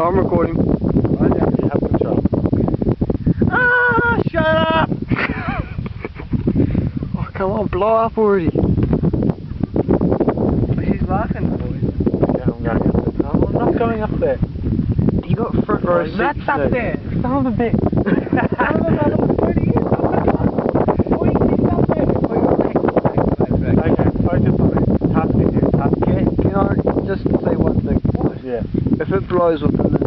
I'm recording. I definitely have control. Ah, shut up! Oh, come on, blow up already. She's laughing, boys. Yeah, I'm going up there. No, I'm not going up there. You got front row seats. That's up there. Son of a bitch. Son of a mother, what are you pointing up there? Okay, focus on it. Task it. Can I just say one thing? Yeah. If it blows up in the